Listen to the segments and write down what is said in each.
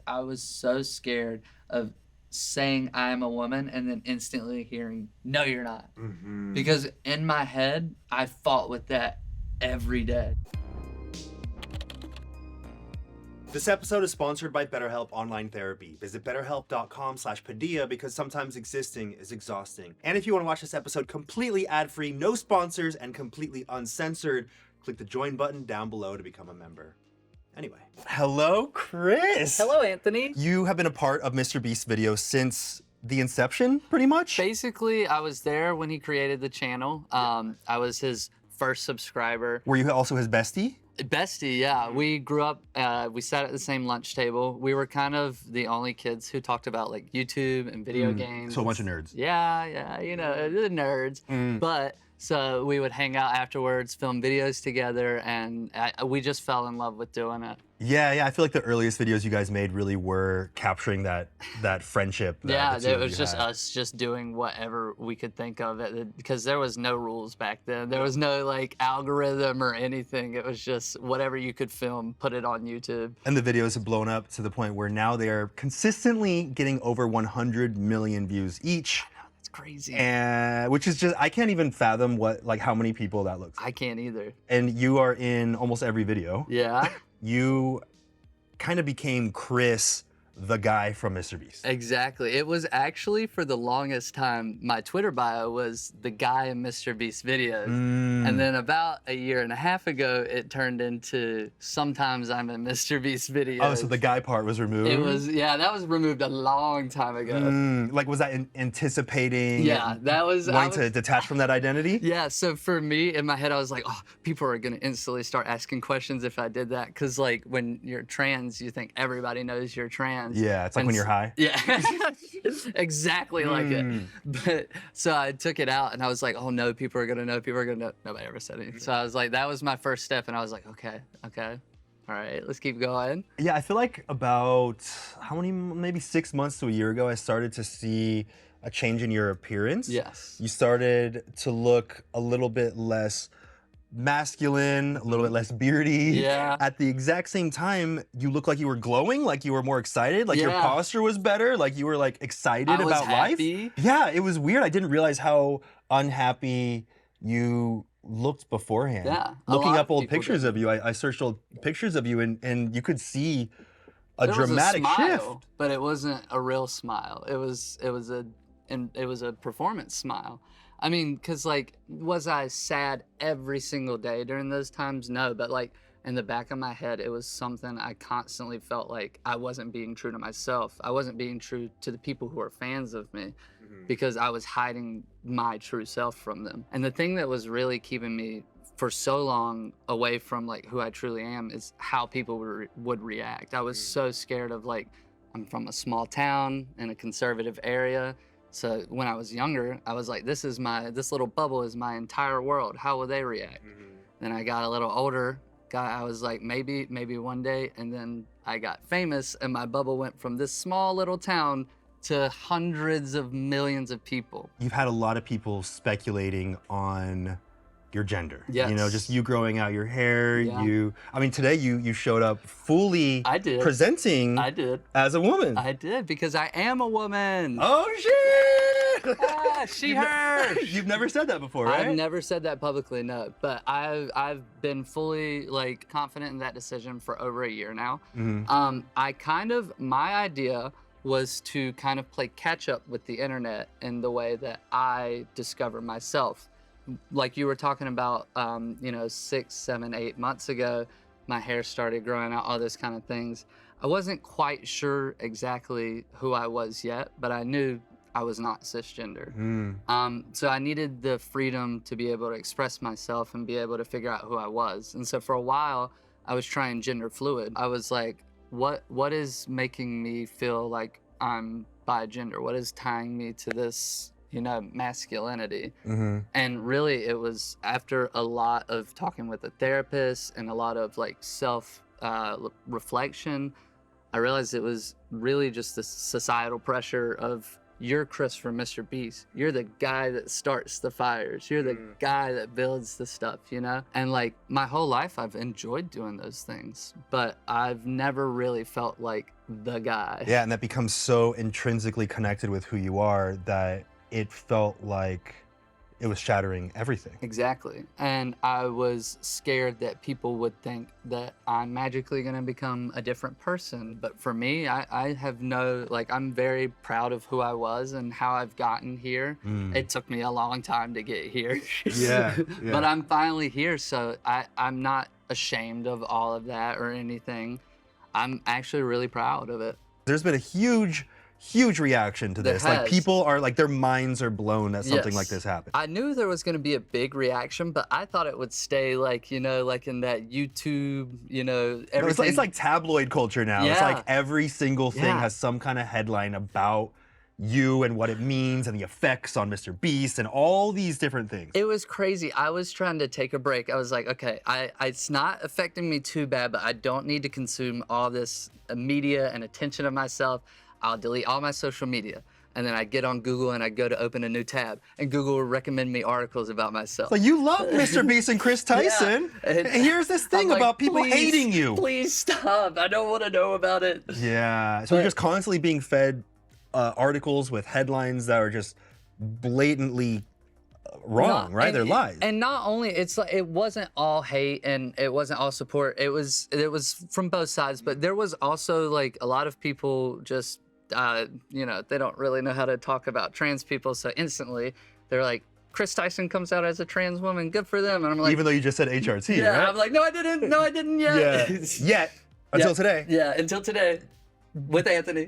I was so scared of saying I'm a woman and then instantly hearing, no, you're not. Because in my head, I fought with that every day. This episode is sponsored by BetterHelp Online Therapy. Visit betterhelp.com/Padilla because sometimes existing is exhausting. And if you want to watch this episode completely ad-free, no sponsors, and completely uncensored, click the join button down below to become a member. Anyway. Hello, Chris. Hello, Anthony. You have been a part of Mr. Beast's videos since the inception, pretty much? Basically, I was there when he created the channel. I was his first subscriber. Were you also his bestie? Bestie, yeah. We grew up, we sat at the same lunch table. We were kind of the only kids who talked about like YouTube and video games. So a bunch of nerds. Yeah, you know, the nerds. But so we would hang out afterwards, film videos together, and we just fell in love with doing it. Yeah, I feel like the earliest videos you guys made really were capturing that friendship. That Yeah, it was just us just doing whatever we could think of it, because there was no rules back then. There was no like algorithm or anything. It was just whatever you could film, put it on YouTube. And the videos have blown up to the point where now they are consistently getting over 100 million views each. It's crazy. And which is just, I can't even fathom how many people that looks like. I can't either. And you are in almost every video. Yeah. You kind of became Chris, the guy from Mr. Beast. Exactly. It was actually, for the longest time, my Twitter bio was the guy in Mr. Beast videos. And then about a year and a half ago, it turned into sometimes I'm in Mr. Beast videos. Oh, so the guy part was removed? It was, yeah, that was removed a long time ago. Like, was that anticipating? Yeah, that was. Wanting to detach from that identity? Yeah, so for me, in my head, I was like, oh, people are gonna instantly start asking questions if I did that. Cause like when you're trans, you think everybody knows you're trans. Yeah, it's like when you're high. Yeah, exactly like it. But so I took it out and I was like, oh no, people are gonna know, Nobody ever said anything. So I was like, that was my first step, and I was like, okay, all right, let's keep going. Yeah, I feel like about, maybe 6 months to a year ago, I started to see a change in your appearance. Yes. You started to look a little bit less masculine, a little bit less beardy. Yeah. At the exact same time, you looked like you were glowing, like you were more excited, like your posture was better, like you were like excited about happy. life. Yeah, it was weird. I didn't realize how unhappy you looked beforehand. Yeah. Looking up old pictures of you, I searched old pictures of you, and you could see a dramatic shift. But it wasn't a real smile. It was a performance smile. I mean, cause like, was I sad every single day during those times? No, but like in the back of my head, it was something I constantly felt like I wasn't being true to myself. I wasn't being true to the people who are fans of me, because I was hiding my true self from them. And the thing that was really keeping me for so long away from like who I truly am is how people would react. I was so scared of like, I'm from a small town in a conservative area. So when I was younger, I was like, this little bubble is my entire world. How will they react? Then I got a little older. I was like, maybe one day. And then I got famous, and my bubble went from this small little town to hundreds of millions of people. You've had a lot of people speculating on your gender. Yes. You know, just you growing out your hair. Yeah. I mean, today you showed up fully presenting as a woman. I did, because I am a woman. Oh, shit! She, her. You've never said that before, right? I've never said that publicly, no. But I've been fully like confident in that decision for over a year now. My idea was to kind of play catch up with the internet in the way that I discover myself. Like you were talking about, 6, 7, 8 months ago, my hair started growing out, all those kind of things. I wasn't quite sure exactly who I was yet, but I knew I was not cisgender. So I needed the freedom to be able to express myself and be able to figure out who I was. And so for a while, I was trying gender fluid. I was like, what is making me feel like I'm bi-gender? What is tying me to this, masculinity? And really, it was after a lot of talking with a therapist and a lot of like self reflection, I realized it was really just the societal pressure of you're Chris from Mr. Beast. You're the guy that starts the fires. You're the guy that builds the stuff, you know? And like my whole life, I've enjoyed doing those things, but I've never really felt like the guy. Yeah, and that becomes so intrinsically connected with who you are that it felt like it was shattering everything. Exactly. And I was scared that people would think that I'm magically going to become a different person. But for me, I have no, like, I'm very proud of who I was and how I've gotten here. It took me a long time to get here. Yeah. But I'm finally here. So I'm not ashamed of all of that or anything. I'm actually really proud of it. There's been a huge reaction to this. Like people are like, their minds are blown that something like this happened. I knew there was going to be a big reaction, but I thought it would stay like, you know, like in that YouTube, you know, everything. It's like tabloid culture now. It's like every single thing has some kind of headline about you and what it means and the effects on Mr. Beast and all these different things. It was crazy. I was trying to take a break. I was like, okay, it's not affecting me too bad, but I don't need to consume all this media and attention of myself. I'll delete all my social media. And then I get on Google and I go to open a new tab, and Google will recommend me articles about myself. Like, you love Mr. Beast and Chris Tyson. And here's this thing about people hating you. Please stop. I don't want to know about it. Yeah. So you're just constantly being fed articles with headlines that are just blatantly wrong, right? They're lies. And not only, it's like, it wasn't all hate and it wasn't all support. It was from both sides, but there was also like a lot of people just, you know, they don't really know how to talk about trans people. So instantly they're like, Chris Tyson comes out as a trans woman, good for them. And I'm like, even though you just said HRT, yeah, right? I'm like, no, I didn't yet. Yet. Until today. Yeah, until today with Anthony.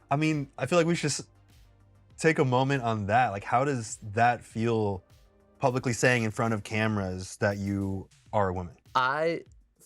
I mean, I feel like we should take a moment on that. Like, how does that feel publicly saying in front of cameras that you are a woman?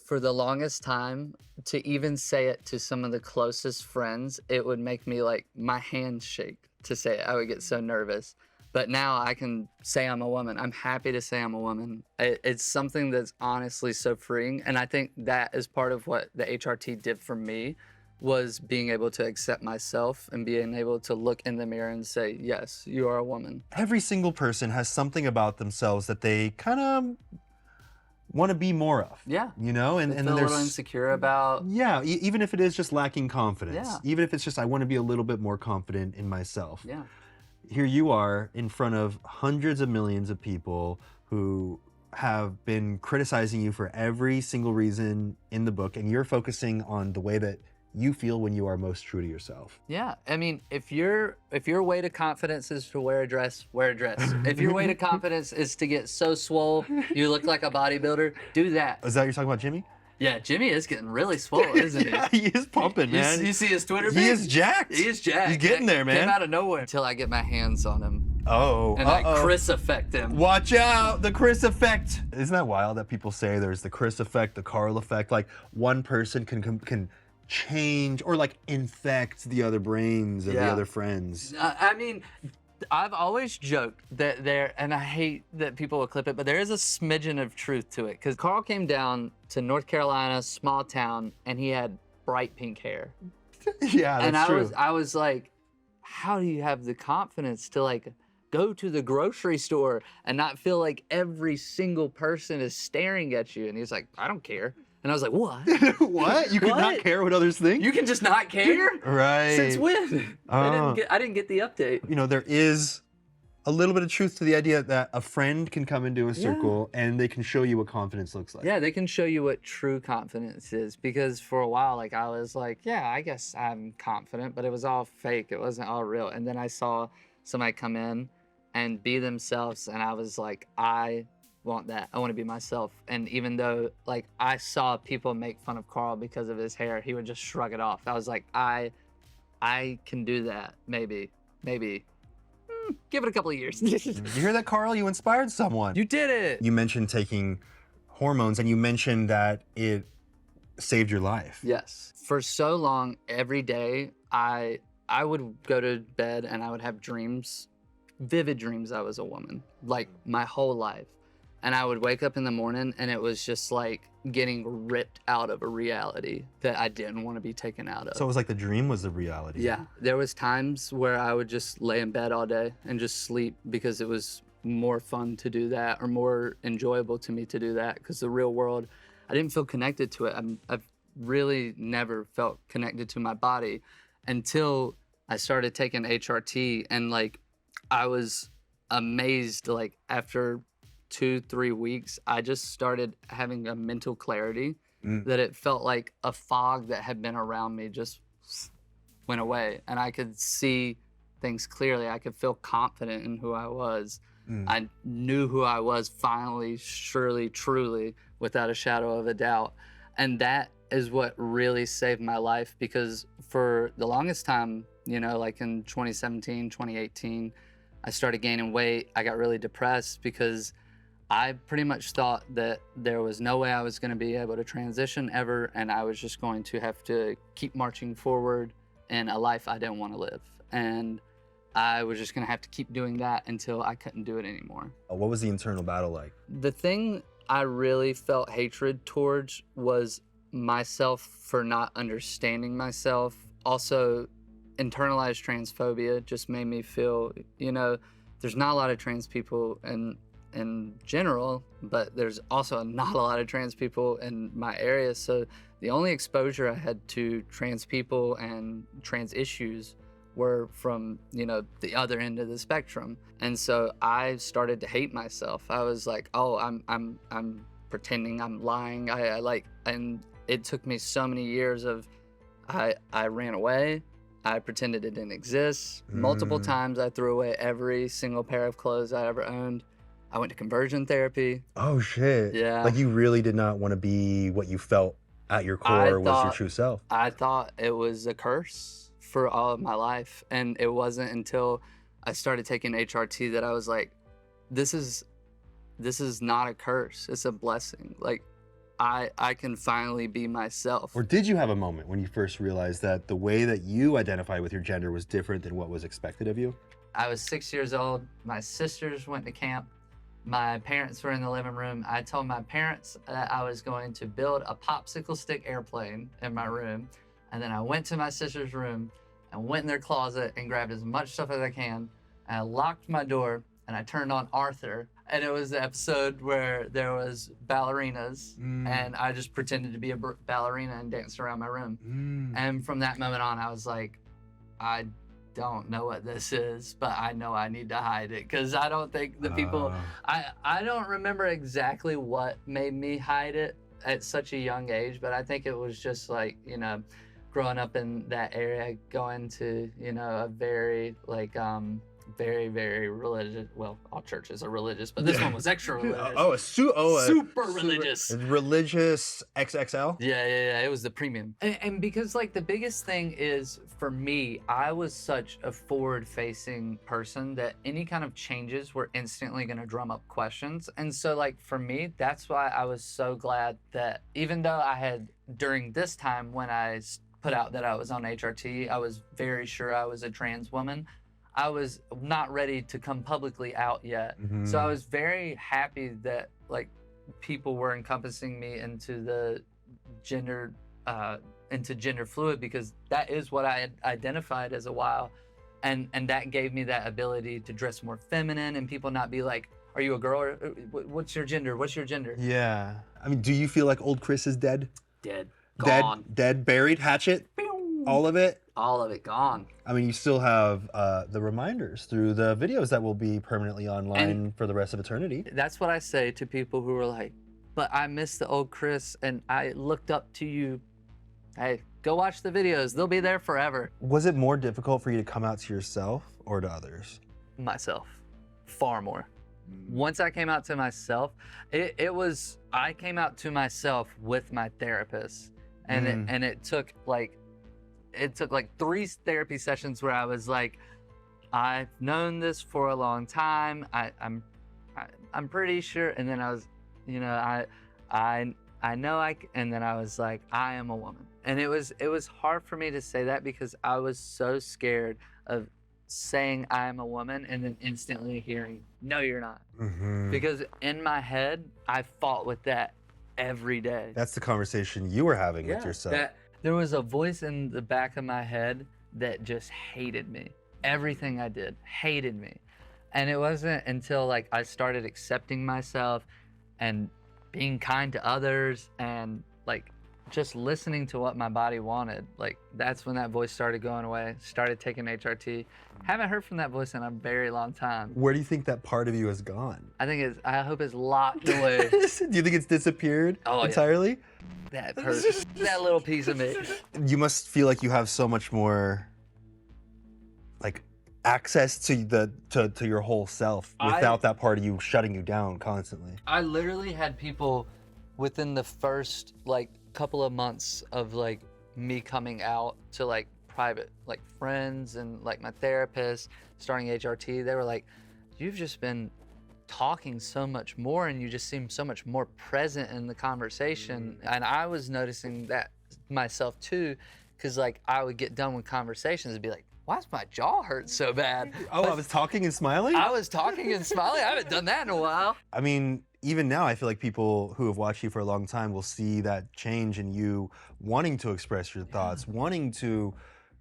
For the longest time, to even say it to some of the closest friends, it would make me like, my hands shake to say it. I would get so nervous. But now I can say I'm a woman. I'm happy to say I'm a woman. It's something that's honestly so freeing. And I think that is part of what the HRT did for me, was being able to accept myself and being able to look in the mirror and say, yes, you are a woman. Every single person has something about themselves that they kind of want to be more of. Yeah. You know, and feel then a there's little insecure about. Yeah, even if it is just lacking confidence. Yeah. Even if it's just, I want to be a little bit more confident in myself. Yeah. Here you are in front of hundreds of millions of people who have been criticizing you for every single reason in the book, and you're focusing on the way that you feel when you are most true to yourself. Yeah, I mean, if your way to confidence is to wear a dress, wear a dress. If your way to confidence is to get so swole you look like a bodybuilder, do that. Is that what you're talking about, Jimmy? Yeah, Jimmy is getting really swole, isn't he? Yeah, he is pumping, man. You see his Twitter feed? He is jacked. He is jacked. He's getting there, man. Came out of nowhere until I get my hands on him. Oh, and I Chris affect him. Watch out, the Chris effect. Isn't that wild that people say there's the Chris effect, the Carl effect? Like, one person can change or like infect the other brains of the other friends. I mean, I've always joked that and I hate that people will clip it, but there is a smidgen of truth to it. Because Carl came down to North Carolina, small town, and he had bright pink hair. Yeah, that's true. And I was like, how do you have the confidence to like go to the grocery store and not feel like every single person is staring at you? And he's like, I don't care. And I was like, what? What? You can not care what others think? You can just not care? Right. Since when? I didn't get the update. You know, there is a little bit of truth to the idea that a friend can come into a circle and they can show you what confidence looks like. Yeah, they can show you what true confidence is. Because for a while, like, I was like, yeah, I guess I'm confident, but it was all fake. It wasn't all real. And then I saw somebody come in and be themselves, and I was like, I want that. I want to be myself. And even though like I saw people make fun of Carl because of his hair, he would just shrug it off. I was like, I can do that. Maybe. Give it a couple of years. You hear that, Carl? You inspired someone. You did it. You mentioned taking hormones, and you mentioned that it saved your life. Yes. For so long, every day, I would go to bed and I would have dreams, vivid dreams I was a woman, like my whole life. And I would wake up in the morning and it was just like getting ripped out of a reality that I didn't want to be taken out of. So it was like the dream was the reality. Yeah, there was times where I would just lay in bed all day and just sleep because it was more fun to do that, or more enjoyable to me to do that, because the real world, I didn't feel connected to it. I've really never felt connected to my body until I started taking HRT, and like I was amazed, like after 2-3 weeks, I just started having a mental clarity that it felt like a fog that had been around me just went away, and I could see things clearly. I could feel confident in who I was. I knew who I was finally, surely, truly, without a shadow of a doubt. And that is what really saved my life, because for the longest time, you know, like in 2017, 2018, I started gaining weight. I got really depressed because I pretty much thought that there was no way I was going to be able to transition ever, and I was just going to have to keep marching forward in a life I didn't want to live. And I was just going to have to keep doing that until I couldn't do it anymore. What was the internal battle like? The thing I really felt hatred towards was myself for not understanding myself. Also, internalized transphobia just made me feel, you know, there's not a lot of trans people in general, but there's also not a lot of trans people in my area. So the only exposure I had to trans people and trans issues were from, you know, the other end of the spectrum. And so I started to hate myself. I was like, oh, I'm pretending, I'm lying. I like, and it took me so many years of, I ran away. I pretended it didn't exist. Multiple times I threw away every single pair of clothes I ever owned. I went to conversion therapy. Oh shit. Yeah. Like you really did not want to be what you felt at your core was your true self. I thought it was a curse for all of my life. And it wasn't until I started taking HRT that I was like, this is not a curse. It's a blessing. Like I can finally be myself. Or did you have a moment when you first realized that the way that you identify with your gender was different than what was expected of you? I was 6 years old. My sisters went to camp. My parents were in the living room. I told my parents that I was going to build a popsicle stick airplane in my room. And then I went to my sister's room and went in their closet and grabbed as much stuff as I can. And I locked my door and I turned on Arthur. And it was the episode where there was ballerinas, and I just pretended to be a ballerina and danced around my room. And from that moment on, I was like, I don't know what this is, but I know I need to hide it, because I don't think the people, I don't remember exactly what made me hide it at such a young age, but I think it was just like, you know, growing up in that area, going to, you know, a very like, very, very religious. Well, all churches are religious, but this one was extra religious. Super religious. Religious XXL? Yeah. It was the premium. And because like the biggest thing is, for me, I was such a forward-facing person that any kind of changes were instantly going to drum up questions. And so like for me, that's why I was so glad that even though I had, during this time when I put out that I was on HRT, I was very sure I was a trans woman. I was not ready to come publicly out yet. So I was very happy that like people were encompassing me into the gender fluid, because that is what I had identified as a while. And that gave me that ability to dress more feminine and people not be like, are you a girl? Or what's your gender? What's your gender? Yeah. I mean, do you feel like old Chris is dead? Dead. Gone. Dead, buried, hatchet? All of it? All of it gone. I mean, you still have the reminders through the videos that will be permanently online for the rest of eternity. That's what I say to people who are like, but I miss the old Chris and I looked up to you. Hey, go watch the videos. They'll be there forever. Was it more difficult for you to come out to yourself or to others? Myself. Far more. Once I came out to myself, I came out to myself with my therapist. And it took like 3 therapy sessions where I was like, I've known this for a long time. I'm pretty sure. And then I was, you know, I know and then I was like, I am a woman. And it was hard for me to say that because I was so scared of saying I'm a woman and then instantly hearing, no, you're not. Mhm. Because in my head, I fought with that every day. That's the conversation you were having with Yeah, yourself. that there was a voice in the back of my head that just hated me. Everything I did hated me. And it wasn't until like I started accepting myself and being kind to others and like just listening to what my body wanted. Like that's when that voice started going away. Started taking HRT. Haven't heard from that voice in a very long time. Where do you think that part of you has gone? I hope it's locked away. Do you think it's disappeared Oh, yeah. entirely? That person, that little piece of me. You must feel like you have so much more like access to your whole self without that part of you shutting you down constantly. I literally had people within the first like couple of months of like me coming out to like private like friends and like my therapist starting HRT. They were like, you've just been talking so much more and you just seem so much more present in the conversation. And I was noticing that myself too, because like I would get done with conversations and be like, why does my jaw hurt so bad? Oh, I was talking and smiling? I was talking and smiling. I haven't done that in a while. I mean, even now, I feel like people who have watched you for a long time will see that change in you wanting to express your thoughts, wanting to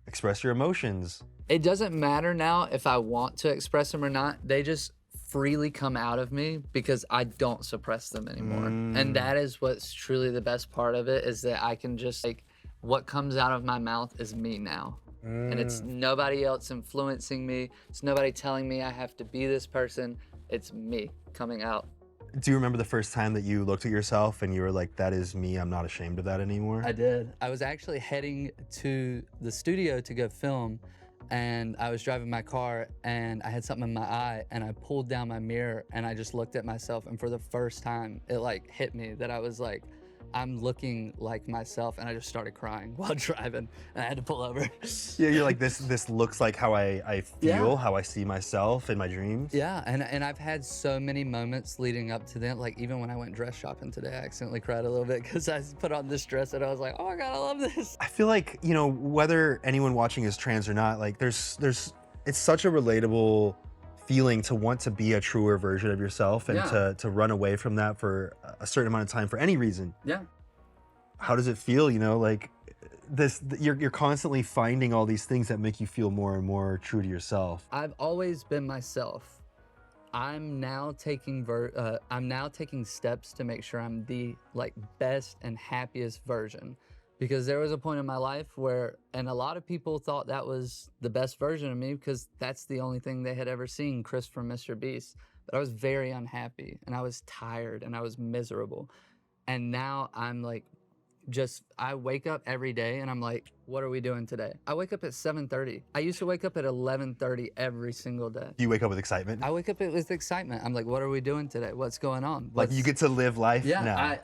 express your emotions. It doesn't matter now if I want to express them or not. They just freely come out of me because I don't suppress them anymore. And that is what's truly the best part of it, is that I can just like, what comes out of my mouth is me now. And it's nobody else influencing me. It's nobody telling me I have to be this person. It's me coming out. Do you remember the first time that you looked at yourself and you were like, that is me, I'm not ashamed of that anymore? I did. I was actually heading to the studio to go film, and I was driving my car and I had something in my eye and I pulled down my mirror and I just looked at myself, and for the first time it like hit me that I was like, I'm looking like myself, and I just started crying while driving and I had to pull over. Yeah, you're like, this looks like how I feel, Yeah. how I see myself in my dreams. Yeah, and I've had so many moments leading up to that. Like even when I went dress shopping today, I accidentally cried a little bit because I put on this dress and I was like, oh my God, I love this. I feel like, you know, whether anyone watching is trans or not, like there's it's such a relatable feeling to want to be a truer version of yourself and to run away from that for a certain amount of time for any reason. Yeah. How does it feel, you know, like you're constantly finding all these things that make you feel more and more true to yourself. I've always been myself. I'm now taking steps to make sure I'm the like best and happiest version, because there was a point in my life where, and a lot of people thought that was the best version of me because that's the only thing they had ever seen, Chris from Mr. Beast. But I was very unhappy and I was tired and I was miserable. And now I'm like, I wake up every day and I'm like, what are we doing today? I wake up at 7:30. I used to wake up at 11:30 every single day. Do you wake up with excitement? I wake up with excitement. I'm like, what are we doing today? What's going on? Like you get to live life Yeah, now.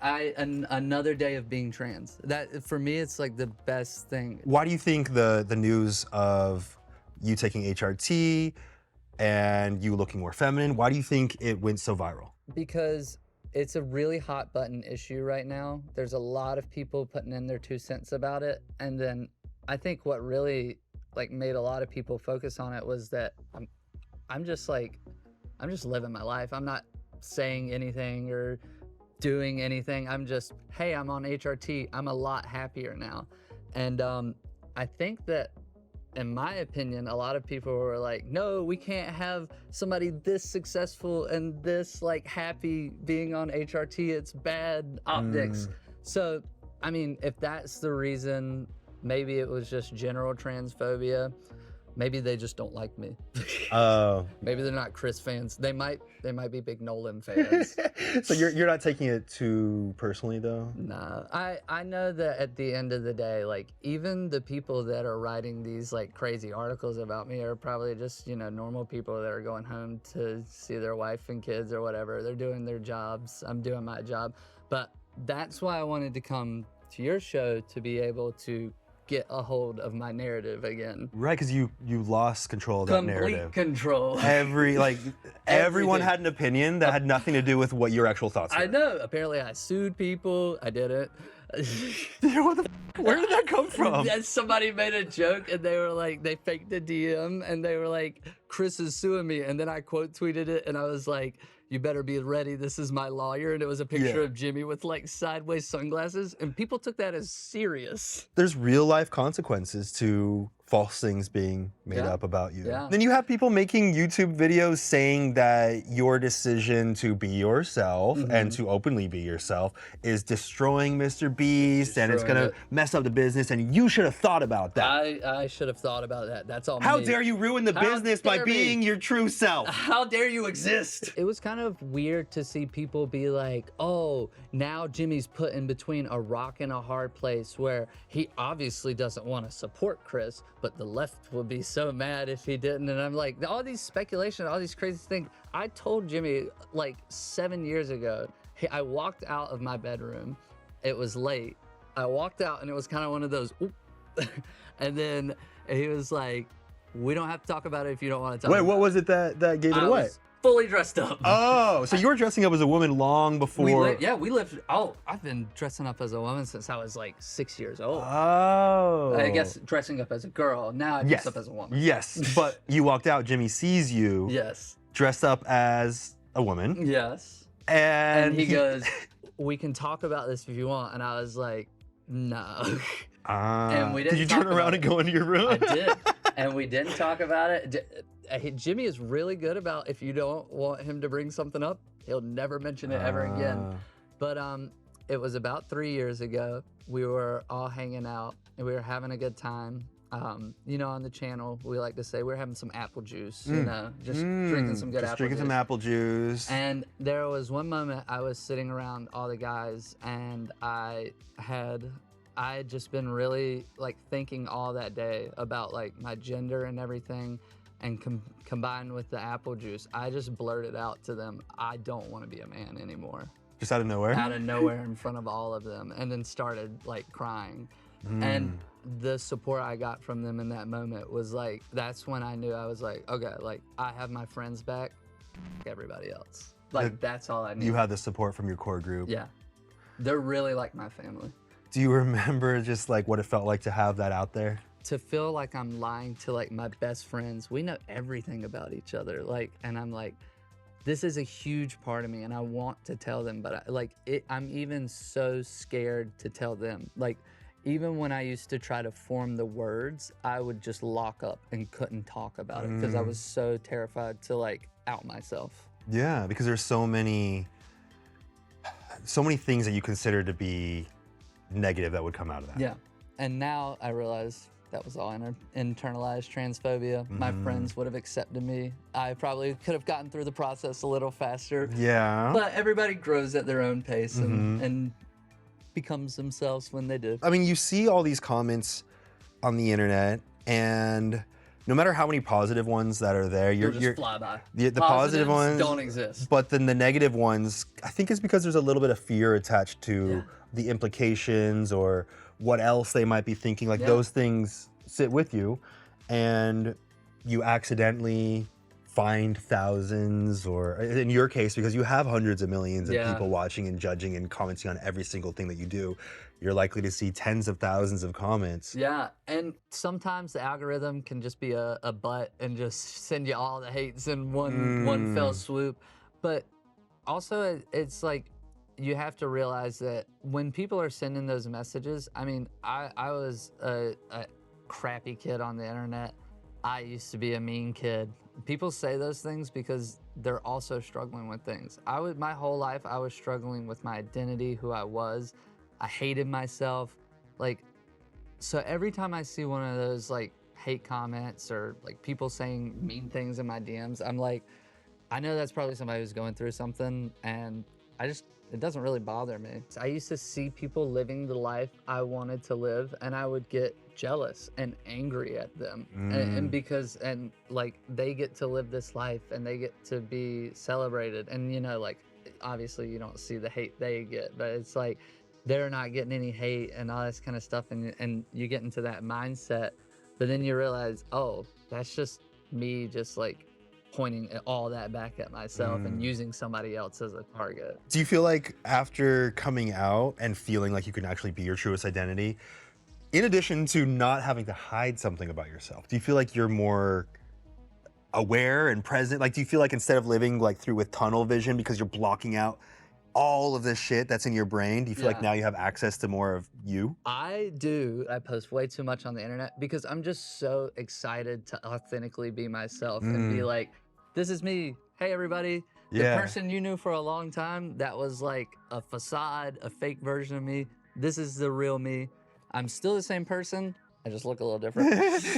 Another day of being trans. That for me, it's like the best thing. Why do you think the news of you taking HRT and you looking more feminine, why do you think it went so viral? Because it's a really hot button issue right now. There's a lot of people putting in their 2 cents about it. And then I think what really like made a lot of people focus on it was that I'm just living my life. I'm not saying anything or doing anything. I'm just, hey, I'm on HRT. I'm a lot happier now. And I think that, in my opinion, a lot of people were like, no, we can't have somebody this successful and this like happy being on HRT. It's bad optics. So, I mean, if that's the reason, maybe it was just general transphobia. Maybe they just don't like me. Maybe they're not Chris fans. They might be big Nolan fans. So you're not taking it too personally though? Nah, I know that at the end of the day, like even the people that are writing these like crazy articles about me are probably just, you know, normal people that are going home to see their wife and kids or whatever. They're doing their jobs. I'm doing my job. But that's why I wanted to come to your show, to be able to get a hold of my narrative again. Right, because you lost control of that narrative. Complete control. Everyone had an opinion that had nothing to do with what your actual thoughts were. I know. Apparently I sued people. I did it. What the where did that come from? And somebody made a joke and they were like, they faked a DM and they were like, Chris is suing me. And then I quote tweeted it and I was like, you better be ready. This is my lawyer. And it was a picture of Jimmy with like sideways sunglasses. And people took that as serious. There's real life consequences to false things being made up about you. Then you have people making YouTube videos saying that your decision to be yourself and to openly be yourself is destroying Mr. Beast and it's gonna mess up the business and you should have thought about that. I should have thought about that. That's all. How dare you ruin the business by being your true self? How dare you exist? It was kind of weird to see people be like, oh, now Jimmy's put in between a rock and a hard place where he obviously doesn't want to support Chris, but the left would be so mad if he didn't. And I'm like, all these speculation, all these crazy things. I told Jimmy like 7 years ago, I walked out of my bedroom. It was late. I walked out and it was kind of one of those, oop. And then he was like, we don't have to talk about it if you don't want to talk about it. Wait, what was it that gave it away? Was fully dressed up. Oh, so you were dressing up as a woman long before. We lived. Oh, I've been dressing up as a woman since I was like 6 years old. Oh. I guess dressing up as a girl. Now I dress up as a woman. Yes, but you walked out. Jimmy sees you. Yes. Dressed up as a woman. Yes. And he goes, we can talk about this if you want. And I was like, no. And we didn't. Did you turn around and go into your room? I did. And we didn't talk about it. Jimmy is really good about if you don't want him to bring something up, he'll never mention it ever again. But it was about 3 years ago. We were all hanging out and we were having a good time. You know, on the channel, we like to say we're having some apple juice, you know, just drinking some good apple juice. Drinking some apple juice. And there was one moment I was sitting around all the guys and I had just been really like thinking all that day about like my gender and everything, and combined with the apple juice, I just blurted out to them, I don't want to be a man anymore. Just out of nowhere? Out of nowhere in front of all of them, and then started like crying. And the support I got from them in that moment was like, that's when I knew I was like, okay, like I have my friends back, everybody else. Like that's all I need. You had the support from your core group. Yeah. They're really like my family. Do you remember just like what it felt like to have that out there? To feel like I'm lying to like my best friends. We know everything about each other. Like, and I'm like, this is a huge part of me and I want to tell them, but I'm even so scared to tell them. Like, even when I used to try to form the words, I would just lock up and couldn't talk about it because I was so terrified to like out myself. Yeah, because there's so many things that you consider to be negative that would come out of that. Yeah, and now I realize that was all internalized transphobia. My friends would have accepted me. I probably could have gotten through the process a little faster. Yeah. But everybody grows at their own pace and becomes themselves when they do. I mean, you see all these comments on the internet, and no matter how many positive ones that are there, you're just fly by. The positive ones don't exist. But then the negative ones, I think it's because there's a little bit of fear attached to the implications or what else they might be thinking. Like those things sit with you, and you accidentally find thousands, or in your case, because you have hundreds of millions of people watching and judging and commenting on every single thing that you do, you're likely to see tens of thousands of comments. Yeah, and sometimes the algorithm can just be a butt and just send you all the hates in one fell swoop. But also, it's like, you have to realize that when people are sending those messages, I mean, I was a crappy kid on the internet. I used to be a mean kid. People say those things because they're also struggling with things. My whole life, I was struggling with my identity, who I was. I hated myself. Like, so every time I see one of those like hate comments or like people saying mean things in my DMs, I'm like, I know that's probably somebody who's going through something, and it doesn't really bother me. I used to see people living the life I wanted to live, and I would get jealous and angry at them. And like they get to live this life and they get to be celebrated. And you know, like obviously you don't see the hate they get, but it's like they're not getting any hate and all this kind of stuff. And you get into that mindset, but then you realize, oh, that's just me just like pointing all that back at myself and using somebody else as a target. Do you feel like after coming out and feeling like you can actually be your truest identity, in addition to not having to hide something about yourself, do you feel like you're more aware and present? Like, do you feel like instead of living like through with tunnel vision because you're blocking out all of this shit that's in your brain, do you feel like now you have access to more of you? I do. I post way too much on the internet because I'm just so excited to authentically be myself and be like, this is me. Hey, everybody. The person you knew for a long time, that was like a facade, a fake version of me. This is the real me. I'm still the same person. I just look a little different.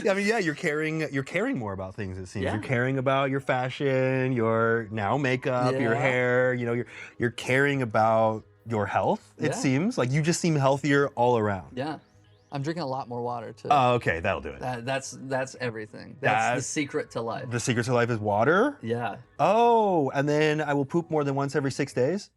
I mean, yeah, you're caring more about things, it seems. Yeah. You're caring about your fashion, your now makeup, your Yeah. hair, you know, you're caring about your health, it Yeah. seems. Like you just seem healthier all around. Yeah. I'm drinking a lot more water too. Oh, okay, that'll do it. That's everything. That's the secret to life. The secret to life is water? Yeah. Oh, and then I will poop more than once every 6 days?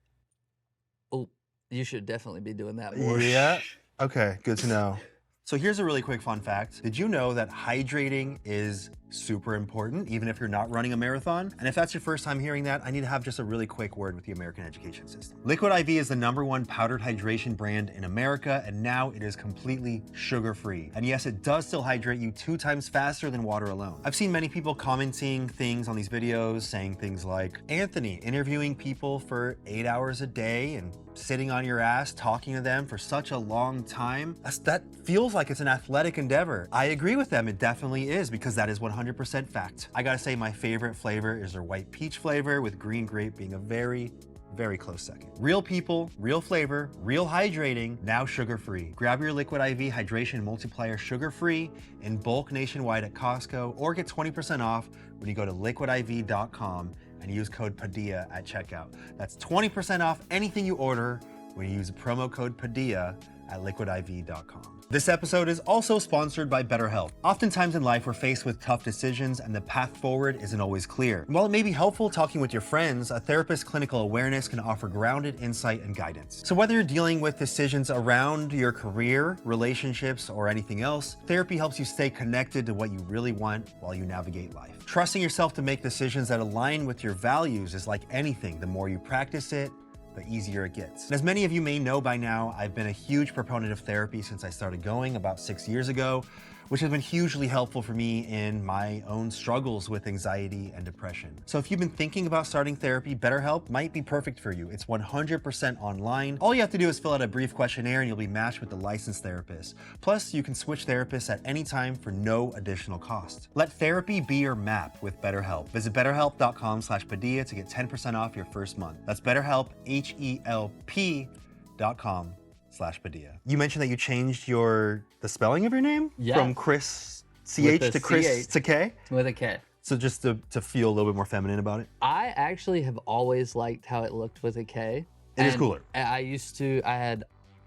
Oh, you should definitely be doing that more. Yeah. Okay, good to know. So here's a really quick fun fact. Did you know that hydrating is super important, even if you're not running a marathon? And if that's your first time hearing that, I need to have just a really quick word with the American education system. Liquid IV is the #1 powdered hydration brand in America, and now it is completely sugar-free. And yes, it does still hydrate you 2 times faster than water alone. I've seen many people commenting things on these videos, saying things like, Anthony, interviewing people for 8 hours a day and sitting on your ass, talking to them for such a long time, that feels like it's an athletic endeavor. I agree with them, it definitely is, because that is 100% fact. I gotta say my favorite flavor is their white peach flavor, with green grape being a very, very close second. Real people, real flavor, real hydrating, now sugar-free. Grab your Liquid IV Hydration Multiplier sugar-free in bulk nationwide at Costco, or get 20% off when you go to liquidiv.com and use code Padilla at checkout. That's 20% off anything you order when you use the promo code Padilla at liquidiv.com. This episode is also sponsored by BetterHelp. Oftentimes in life, we're faced with tough decisions and the path forward isn't always clear. And while it may be helpful talking with your friends, a therapist's clinical awareness can offer grounded insight and guidance. So whether you're dealing with decisions around your career, relationships, or anything else, therapy helps you stay connected to what you really want while you navigate life. Trusting yourself to make decisions that align with your values is like anything. The more you practice it, the easier it gets. And as many of you may know by now, I've been a huge proponent of therapy since I started going about 6 years ago, which has been hugely helpful for me in my own struggles with anxiety and depression. So if you've been thinking about starting therapy, BetterHelp might be perfect for you. It's 100% online. All you have to do is fill out a brief questionnaire and you'll be matched with a licensed therapist. Plus, you can switch therapists at any time for no additional cost. Let therapy be your map with BetterHelp. Visit betterhelp.com/Padilla to get 10% off your first month. That's BetterHelp, HELP.com/Padilla. You mentioned that you changed the spelling of your name from Chris CH With to the Chris CH. to K. With a K. So just to feel a little bit more feminine about it. I actually have always liked how it looked with a K. It is And cooler.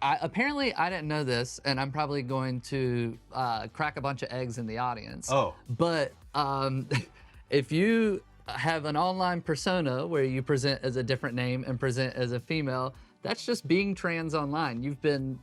Apparently I didn't know this, and I'm probably going to crack a bunch of eggs in the audience. Oh. But if you have an online persona where you present as a different name and present as a female, that's just being trans online. You've been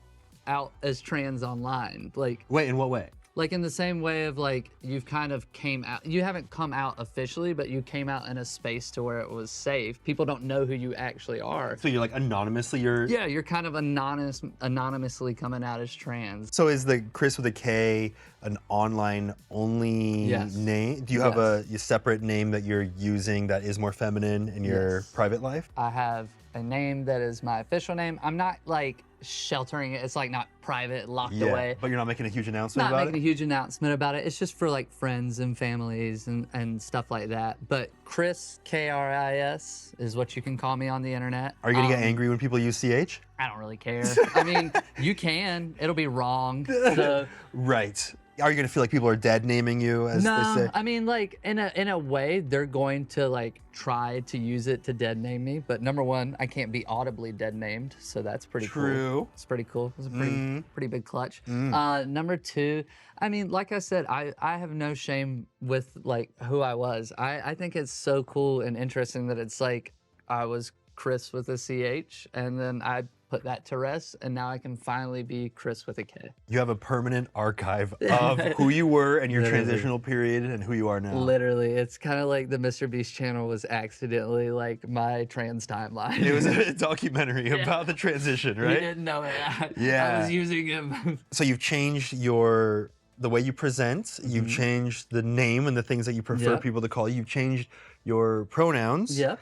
out as trans online. Like Wait, in what way? in the same way of like you've kind of came out, you haven't come out officially, but you came out in a space to where it was safe. People don't know who you actually are. So you're like anonymously, Yeah, you're kind of anonymously coming out as trans. So is the Chris with a K an online only Yes. name? Do you have a separate name that you're using that is more feminine in your Yes. private life? I have a name that is my official name. I'm not like sheltering it. It's like not private, locked away. But you're not making a huge announcement Not about making a huge announcement about it. It's just for like friends and families and stuff like that. But Chris, K-R-I-S, is what you can call me on the internet. Are you gonna get angry when people use CH? I don't really care. I mean, you can. It'll be wrong. So Right. Are you gonna feel like people are dead naming you, as they no, say? I mean, like in a way, they're going to like try to use it to dead name me. But number one, I can't be audibly dead named, so that's pretty cool. True. It's pretty cool. It's a pretty big clutch. Number two, I mean, like I said, I have no shame with like who I was. I think it's so cool and interesting that it's like I was Chris with a CH, and then I put that to rest, and now I can finally be Chris with a K. You have a permanent archive of who you were and your Literally. transitional period and who you are now. Literally, it's kind of like the Mr. Beast channel was accidentally like my trans timeline. It was a documentary about the transition, You right? didn't know it. Yeah. I was using him. So you've changed the way you present, you've changed the name and the things that you prefer Yep. people to call you, you've changed your pronouns. Yep.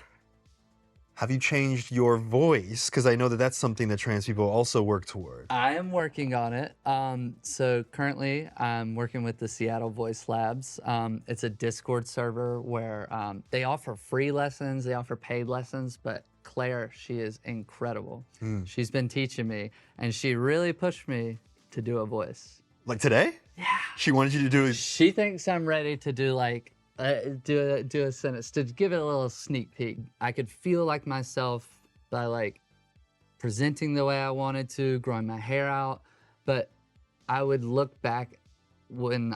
Have you changed your voice? Because I know that that's something that trans people also work toward. I am working on it. So currently, I'm working with the Seattle Voice Labs. It's a Discord server where they offer free lessons, they offer paid lessons, but Claire, she is incredible. She's been teaching me, and she really pushed me to do a voice. Like today? Yeah. She wanted you to do She thinks I'm ready to do like do a sentence to give it a little sneak peek. I could feel like myself by like presenting the way I wanted to, growing my hair out, but I would look back when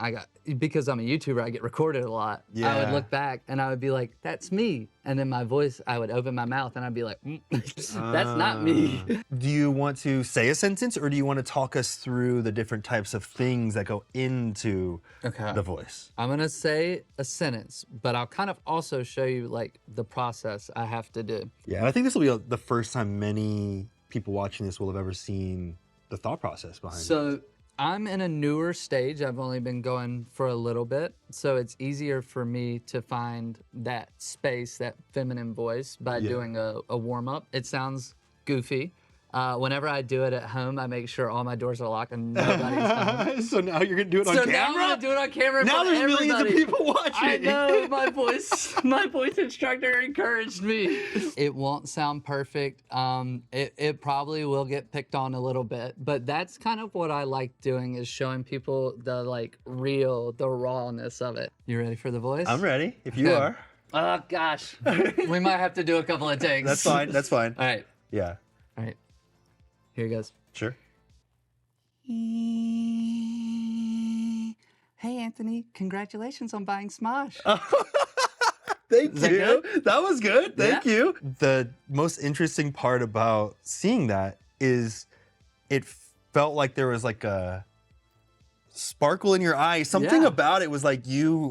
because I'm a YouTuber, I get recorded a lot. I Yeah. would look back and I would be like, that's me. And then my voice, I would open my mouth and I'd be like, that's not me. Do you want to say a sentence or do you want to talk us through the different types of things that go into Okay. the voice? I'm gonna say a sentence, but I'll kind of also show you like the process I have to do. Yeah, and I think this will be the first time many people watching this will have ever seen the thought process behind it. So I'm in a newer stage. I've only been going for a little bit. So it's easier for me to find that space, that feminine voice by doing a warm up. It sounds goofy. Whenever I do it at home, I make sure all my doors are locked and nobody's home. So now you're gonna do it on So camera? now I'm gonna do it on camera. in Now front of there's millions of everybody. people watching. I know my voice instructor encouraged me. It won't sound perfect. It probably will get picked on a little bit, but that's kind of what I like doing is showing people the like the rawness of it. You ready for the voice? I'm ready, if you are. Oh gosh, we might have to do a couple of takes. That's fine, that's fine. All right, Yeah, all right. Here it goes. sure. Hey Anthony, congratulations on buying Smosh. Thank that you. good? That was good. Thank Yeah? you. The most interesting part about seeing that is it felt like there was like a sparkle in your eye. Something Yeah. about it was like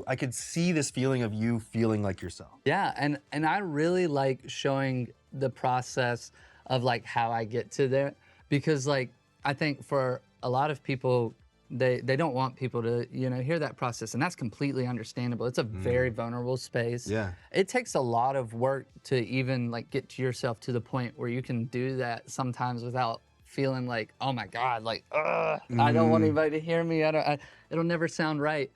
I could see this feeling of you feeling like yourself. Yeah, and I really like showing the process of like how I get to there because like I think for a lot of people they don't want people to hear that process, and that's completely understandable. It's a very vulnerable space. Yeah. It takes a lot of work to even like get to yourself to the point where you can do that sometimes without feeling like, oh my God, like, I don't want anybody to hear me. It'll never sound right.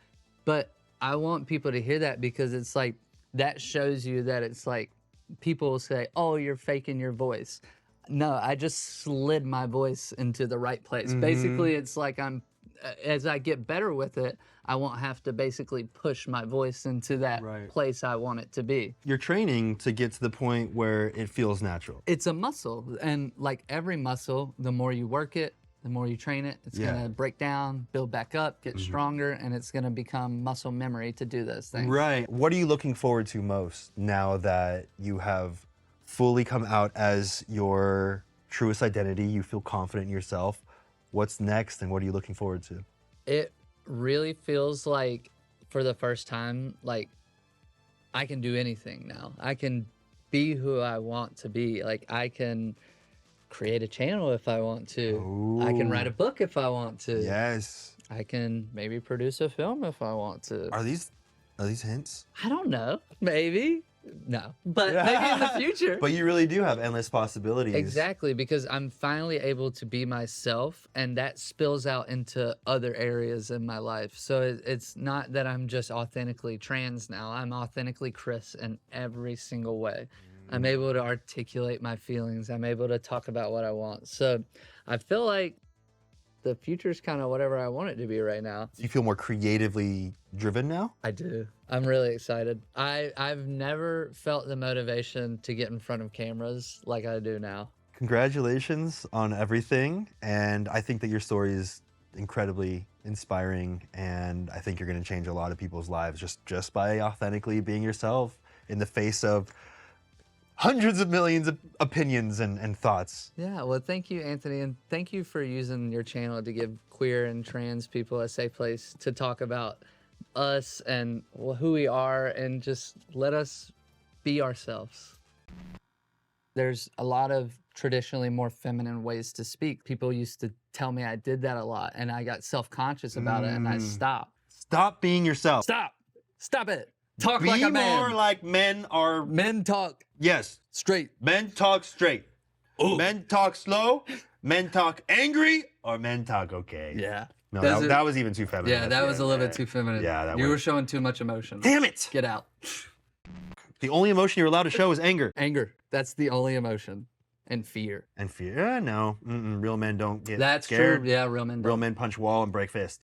But I want people to hear that because it's like, that shows you that it's like, people will say, oh, you're faking your voice. No, I just slid my voice into the right place. Basically, it's like as I get better with it, I won't have to basically push my voice into that Right. place I want it to be. You're training to get to the point where it feels natural. It's a muscle, and like every muscle, the more you work it, the more you train it, it's Yeah. gonna break down, build back up, get stronger, and it's gonna become muscle memory to do those things. Right. What are you looking forward to most now that you have fully come out as your truest identity? You feel confident in yourself. What's next and what are you looking forward to? It really feels like for the first time, like I can do anything now. I can be who I want to be. Like I can create a channel if I want to. I can write a book if I want to. Yes. I can maybe produce a film if I want to. Are these hints? I don't know. Maybe. No. But maybe in the future. But you really do have endless possibilities. Exactly, because I'm finally able to be myself, and that spills out into other areas in my life. So it's not that I'm just authentically trans now. I'm authentically Chris in every single way. I'm able to articulate my feelings. I'm able to talk about what I want. So I feel like the future's kind of whatever I want it to be right now. Do you feel more creatively driven now? I do. I'm really excited. I've never felt the motivation to get in front of cameras like I do now. Congratulations on everything. And I think that your story is incredibly inspiring. And I think you're going to change a lot of people's lives just by authentically being yourself in the face of hundreds of millions of opinions and thoughts. Yeah, well, thank you, Anthony, and thank you for using your channel to give queer and trans people a safe place to talk about us and who we are and just let us be ourselves. There's a lot of traditionally more feminine ways to speak. People used to tell me I did that a lot, and I got self-conscious about it, and I stopped. Stop being yourself. Stop it. Talk Be like a man. more like men are. Men talk Yes. straight. Men talk straight. Ooh. Men talk slow. Men talk angry. Or men talk okay. Yeah. No, Those are- that was even too feminine. Yeah, at that the was a end little there. bit too feminine. Yeah, that You was. were showing too much emotion. Damn it! Get out. The only emotion you're allowed to show is anger. Anger. That's the only emotion. And fear. And fear. No. Real men don't get That's scared. true. Yeah, real men don't. Real men punch wall and break fist.